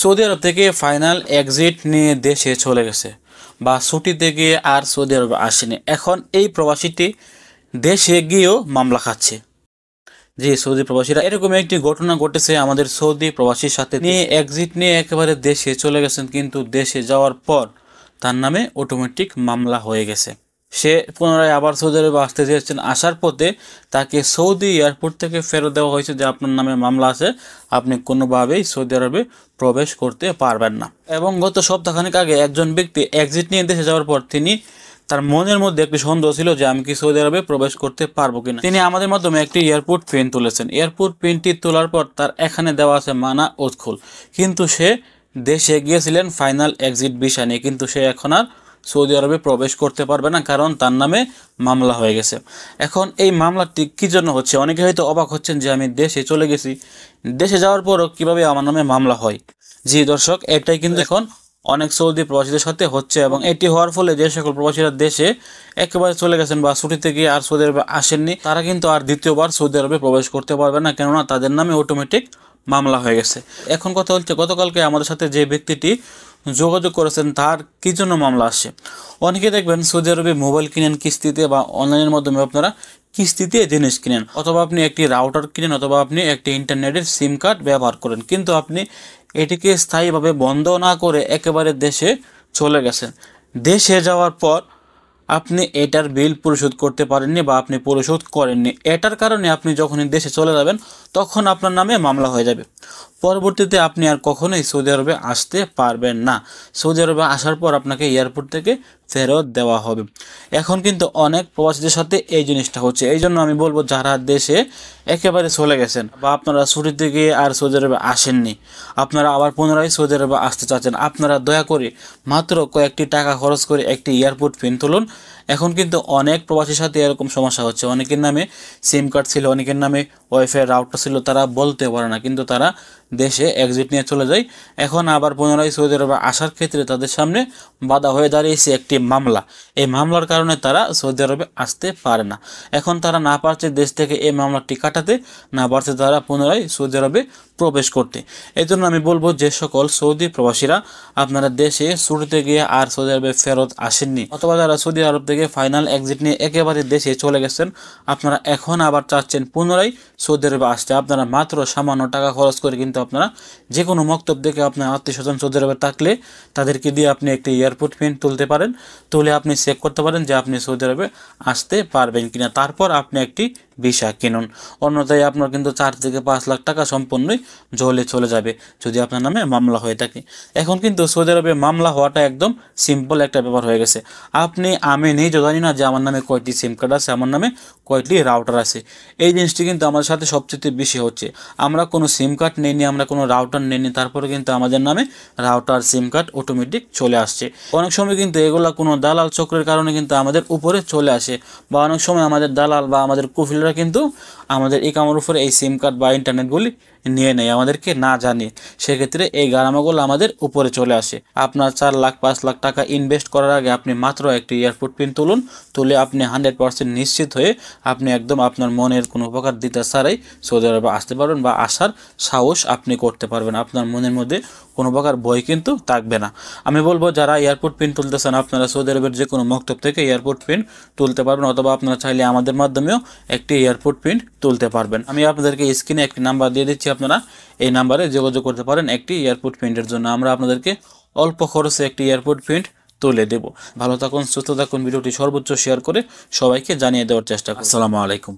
Saudi আরব থেকে final exit নিয়ে দেশে চলে গেছে বা ছুটিতে গিয়ে আর সৌদি আরবে আসেনি। এখন এই প্রবাসীটি দেশে গিয়েও মামলা খাচ্ছে। যে সৌদি প্রবাসীরা এরকম একটি ঘটনা ঘটেছে আমাদের সৌদি প্রবাসীর সাথে, নিয়ে এক্সিট নিয়ে একেবারে দেশে চলে গেছেন, কিন্তু দেশে যাওয়ার পর তার নামে অটোমেটিক মামলা হয়ে গেছে। সে পুনরায় আবার সৌদি আরবে আসতে চেয়েছেন, আসার পথে তাকে সৌদি এয়ারপোর্ট থেকে ফেরত দেওয়া হয়েছে যে আপনার নামে মামলা আছে, আপনি কোনোভাবেই সৌদি আরবে প্রবেশ করতে পারবেন না। এবং গত সপ্তাহখানেক আগে একজন ব্যক্তি এক্সিট নিয়ে দেশে যাওয়ার পর তার মনের মধ্যে একটি সন্দেহ ছিল যে আমি কি সৌদি আরবে প্রবেশ করতে পারবো কিনা। তিনি আমাদের মাধ্যমে একটি এয়ারপোর্ট পিন তুলেছেন। এয়ারপোর্ট পিনটি তোলার পর তার এখানে দেওয়া আছে মানা উদখুল, কিন্তু সে দেশে গিয়েছিলেন ফাইনাল এক্সিট ভিসা নিয়ে, কিন্তু সে এখন আর সৌদি আরবে প্রবেশ করতে পারবে না, কারণ তার নামে মামলা হয়ে গেছে। এখন এই মামলাটি কী জন্য হচ্ছে, অনেকে হয়তো অবাক হচ্ছেন যে আমি দেশে চলে গেছি, দেশে যাওয়ার পরও কীভাবে আমার নামে মামলা হয়। জি দর্শক, এটাই কিন্তু এখন অনেক সৌদি প্রবাসীদের সাথে হচ্ছে, এবং এটি হওয়ার ফলে যে সকল প্রবাসীরা দেশে একেবারে চলে গেছেন বা ছুটিতে গিয়ে আর সৌদি আরবে আসেননি, তারা কিন্তু আর দ্বিতীয়বার সৌদি আরবে প্রবেশ করতে পারবে না, কেননা তাদের নামে অটোমেটিক মামলা হয়ে গেছে। এখন কথা হচ্ছে, গতকালকে আমাদের সাথে যে ব্যক্তিটি যোগাযোগ করেছেন তার কী জন্য মামলা আসে। অনেকে দেখবেন সৌদি আরবে মোবাইল কিনেন কিস্তিতে বা অনলাইনের মাধ্যমে আপনারা কিস্তিতে জিনিস কিনেন, অথবা আপনি একটি রাউটার কিনেন, অথবা আপনি একটি ইন্টারনেটের সিম কার্ড ব্যবহার করেন, কিন্তু আপনি এটিকে স্থায়ীভাবে বন্ধ না করে একেবারে দেশে চলে গেছেন। দেশে যাওয়ার পর আপনি এটার বিল পরিশোধ করতে পারেননি বা আপনি পরিশোধ করেননি, এটার কারণে আপনি যখনই দেশে চলে যাবেন তখন আপনার নামে মামলা হয়ে যাবে। পরবর্তীতে আপনি আর কখনোই সৌদি আরবে আসতে পারবেন না। সৌদি আরবে আসার পর আপনাকে এয়ারপোর্ট থেকে ফেরত দেওয়া হবে। এখন কিন্তু অনেক প্রবাসীদের সাথে এই জিনিসটা হচ্ছে। এই জন্য আমি বলবো, যারা দেশে একেবারে চলে গেছেন বা আপনারা ছুটিতে গিয়ে আর সৌদি আরবে আসেননি, আপনারা আবার পুনরায় সৌদি আরবে আসতে চাচ্ছেন, আপনারা দয়া করে মাত্র কয়েকটি টাকা খরচ করে একটি এয়ারপোর্ট পিন তুলুন। এখন কিন্তু অনেক প্রবাসীর সাথে এরকম সমস্যা হচ্ছে, অনেকের নামে সিম কার্ড ছিল, অনেকের নামে ওয়াইফাই রাউটার ছিল, তারা বলতে পারে না, কিন্তু তারা দেশে এক্সিট নিয়ে চলে যায়। এখন আবার পুনরায় সৌদি আরবে আসার ক্ষেত্রে তাদের সামনে বাধা হয়ে দাঁড়িয়েছে একটি মামলা। এই মামলার কারণে তারা সৌদি আরবে আসতে পারে না। এখন তারা না পারছে দেশ থেকে এই মামলাটি কাটাতে, না পারছে তারা পুনরায় সৌদি আরবে প্রবেশ করতে। এই জন্য আমি বলবো, যে সকল সৌদি প্রবাসীরা আপনারা দেশে ছুটিতে গিয়ে আর সৌদি আরবে ফেরত আসেননি, অথবা যারা সৌদি আরব থেকে ফাইনাল এক্সিট নিয়ে একেবারে দেশে চলে গেছেন, আপনারা এখন আবার চাচ্ছেন পুনরায় সৌদি আরবে আসতে, আপনারা মাত্র সামান্য টাকা খরচ করে কিন্তু আপনারা যে কোনো মক্তব থেকে আপনার আত্মীয় স্বজন সৌদি আরবে থাকলে তাদেরকে দিয়ে আপনি একটি এয়ারপোর্ট পিন তুলতে পারেন। তুলে আপনি চেক করতে পারেন যে আপনি সৌদি আরবে আসতে পারবেন কিনা, তারপর আপনি একটি ভিসা কিনুন। অন্যথায় আপনার কিন্তু 4 থেকে 5 লাখ টাকা সম্পূর্ণই জলে চলে যাবে যদি আপনার নামে মামলা হয়ে থাকে। এখন কিন্তু সৌদি আরবে মামলা হওয়াটা একদম সিম্পল একটা ব্যাপার হয়ে গেছে। আমি নিজেও জানি না যে আমার নামে কয়টি সিম কার্ড আছে, আমার নামে কয়টি রাউটার আছে। এই জিনিসটি কিন্তু আমাদের সাথে সবচেয়ে বেশি হচ্ছে। আমরা কোনো সিম কার্ড নেইনি, আমরা কোনো রাউটার নেইনি, তারপরে কিন্তু আমাদের নামে রাউটার সিম কার্ড অটোমেটিক চলে আসছে। অনেক সময় কিন্তু এগুলা কোনো দালাল চক্রের কারণে কিন্তু আমাদের উপরে চলে আসে, বা অনেক সময় আমাদের দালাল বা আমাদের কুফিলরা কিন্তু আমাদের ইকামার উপরে এই সিম কার্ড বা ইন্টারনেটগুলি নিয়ে নেয় আমাদেরকে না জানিয়ে। সেক্ষেত্রে এই গারামাগুলো আমাদের উপরে চলে আসে। আপনার 4 লাখ 5 লাখ টাকা ইনভেস্ট করার আগে আপনি মাত্র একটি এয়ারপোর্ট পিন তুলুন, তুলে আপনি 100% নিশ্চিত হয়ে আপনি একদম আপনার মনের কোনো উপকার দিতে ছাড়াই সৌদি আরবে আসতে পারবেন, বা আসার সাহস আপনি করতে পারবেন। আপনার মনের মধ্যে কোনো প্রকার ভয় কিন্তু থাকবে না। আমি বলবো, যারা এয়ারপোর্ট পিন তুলতেছেন আপনারা সৌদি আরবের যে কোনো মক্তব থেকে এয়ারপোর্ট পিন তুলতে পারবেন, অথবা আপনারা চাইলে আমাদের মাধ্যমেও একটি এয়ারপোর্ট পিন তুলতে পারবেন। আমি আপনাদেরকে স্ক্রিনে একটি নাম্বার দিয়ে দিচ্ছি, আপনারা এই নাম্বারে যোগাযোগ করতে পারেন একটি এয়ারপোর্ট প্রিন্টের জন্য। আমরা আপনাদেরকে অল্প খরচে একটি এয়ারপোর্ট প্রিন্ট তুলে দেব। ভালো থাকুন, সুস্থ থাকুন। ভিডিওটি সর্বোচ্চ শেয়ার করে সবাইকে জানিয়ে দেওয়ার চেষ্টা করুন। আসসালামু আলাইকুম।